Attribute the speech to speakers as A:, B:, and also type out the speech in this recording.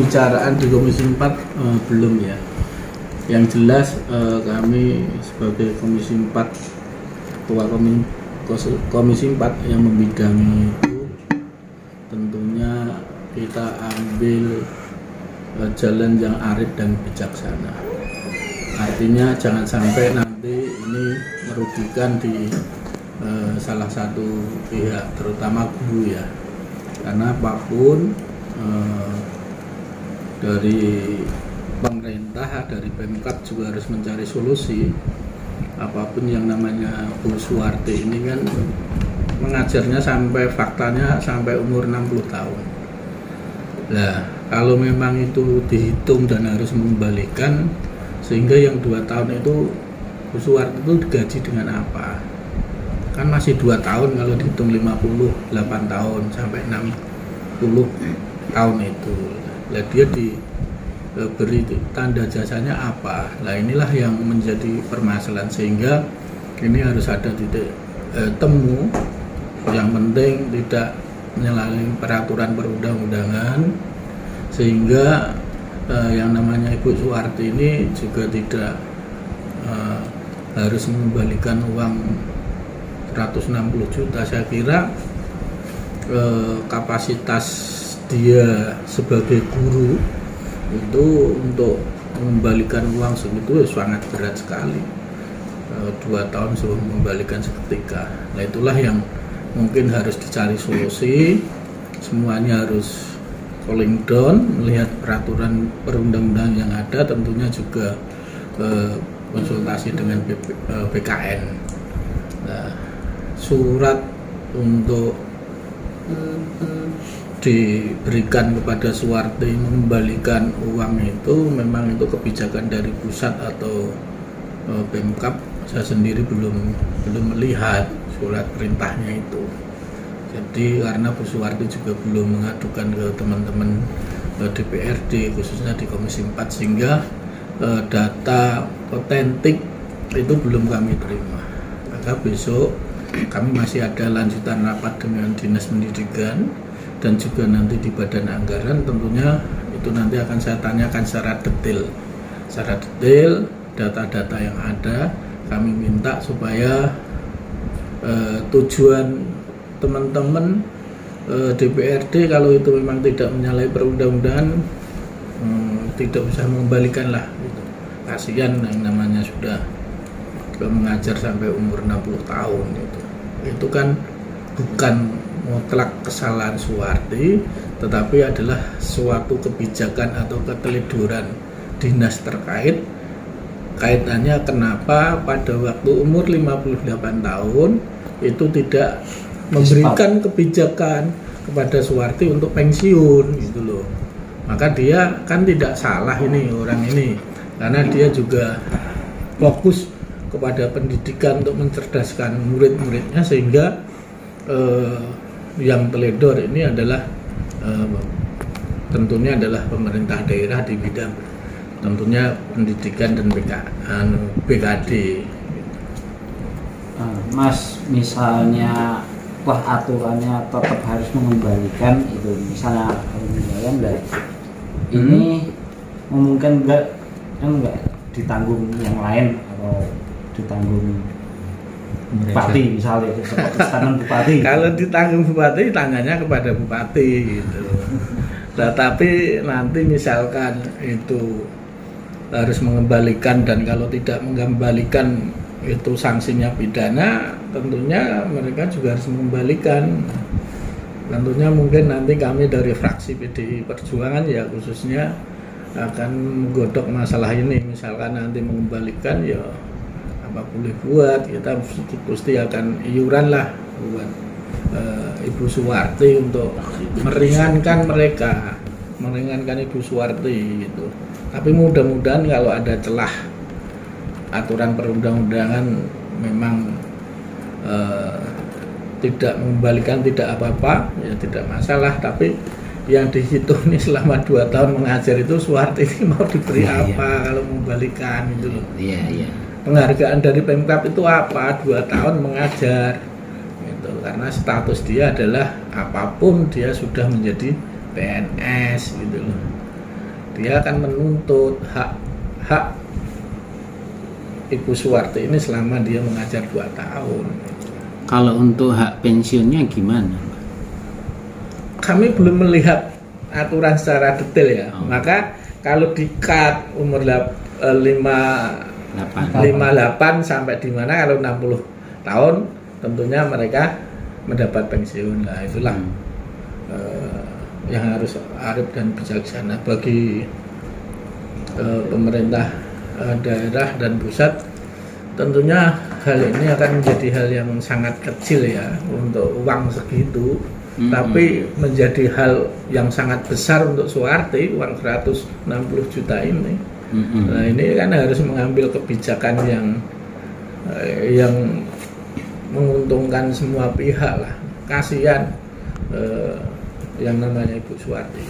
A: pembicaraan di Komisi 4 belum ya. Yang jelas kami sebagai Komisi 4, Ketua Komisi 4 yang membidangi itu, tentunya kita ambil jalan yang arif dan bijaksana. Artinya jangan sampai nanti ini merugikan di salah satu pihak, terutama guru ya. Karena apapun dari pemerintah, dari Pemkab juga harus mencari solusi. Apapun yang namanya Bu Suwarti ini kan mengajarnya sampai faktanya sampai umur 60 tahun. Nah, kalau memang itu dihitung dan harus mengembalikan, sehingga yang 2 tahun itu Bu Suwarti itu digaji dengan apa? Kan masih 2 tahun kalau dihitung 58 tahun sampai 60 tahun itu. Nah, dia diberi tanda jasanya apa? Nah, inilah yang menjadi permasalahan, sehingga ini harus ada titik temu. Yang penting tidak menyalahi peraturan perundang-undangan, sehingga yang namanya Ibu Suwarti ini juga tidak harus mengembalikan uang 160 juta. Saya kira kapasitas dia sebagai guru itu untuk mengembalikan uang segitu sangat berat sekali. 2 tahun sebelum mengembalikan seketika. Nah, itulah yang mungkin harus dicari solusi. Semuanya harus cooling down, melihat peraturan perundang-undangan yang ada, tentunya juga konsultasi dengan BKN. Nah, surat untuk diberikan kepada Suwarti mengembalikan uang itu memang itu kebijakan dari pusat atau Pemkab. Saya sendiri belum melihat surat perintahnya itu. Jadi karena Bu Suwarti juga belum mengadukan ke teman-teman DPRD khususnya di Komisi 4, sehingga data otentik itu belum kami terima. Maka besok kami masih ada lanjutan rapat dengan Dinas Pendidikan dan juga nanti di Badan Anggaran. Tentunya itu nanti akan saya tanyakan secara detail data-data yang ada. Kami minta supaya tujuan teman-teman DPRD kalau itu memang tidak menyalahi perundang-undangan, tidak bisa mengembalikan lah gitu. Kasihan yang namanya sudah mengajar sampai umur 60 tahun gitu. Itu kan bukan mutlak kesalahan Suwarti, tetapi adalah suatu kebijakan atau keteledoran dinas terkait. Kaitannya kenapa pada waktu umur 58 tahun itu tidak memberikan kebijakan kepada Suwarti untuk pensiun gitu loh. Maka dia kan tidak salah ini orang ini, karena dia juga fokus kepada pendidikan untuk mencerdaskan murid-muridnya, sehingga yang teledor ini adalah tentunya adalah pemerintah daerah di bidang tentunya pendidikan dan BKD.
B: Mas, misalnya aturannya tetap harus mengembalikan itu, misalnya ini mungkin enggak ditanggung yang lain atau ditanggung bupati misalnya, seperti tangan bupati.
A: Kalau ditanggung bupati, tangannya kepada bupati gitu. Nah, tapi nanti misalkan itu harus mengembalikan, dan kalau tidak mengembalikan itu sanksinya pidana, tentunya mereka juga harus mengembalikan. Tentunya mungkin nanti kami dari fraksi PDI Perjuangan ya khususnya akan menggodok masalah ini. Misalkan nanti mengembalikan, ya apa boleh buat, kita pasti akan iuran lah buat Ibu Suwarti untuk meringankan mereka, meringankan Ibu Suwarti gitu. Tapi mudah-mudahan kalau ada celah aturan perundang-undangan memang tidak mengembalikan tidak apa-apa, ya tidak masalah. Tapi yang dihitung ini selama 2 tahun mengajar itu Suwarti ini mau diberi apa kalau mengembalikan itu loh. Penghargaan dari Pemkab itu apa? 2 tahun mengajar gitu. Karena status dia adalah apapun dia sudah menjadi PNS gitu loh. dia akan menuntut hak Ibu Suwarti ini selama dia mengajar 2 tahun.
C: Kalau untuk hak pensiunnya gimana?
A: Kami belum melihat aturan secara detail ya.
C: Oh.
A: Maka kalau di-cut umur 58 sampai di mana, kalau 60 tahun tentunya mereka mendapat pensiun. Nah, itulah yang harus arif dan bijaksana bagi pemerintah daerah dan pusat. Tentunya hal ini akan menjadi hal yang sangat kecil ya untuk uang segitu, tapi menjadi hal yang sangat besar untuk Suwarti, uang 160 juta ini. Nah, ini kan harus mengambil kebijakan yang menguntungkan semua pihak lah. Kasihan yang namanya Ibu Suwarti.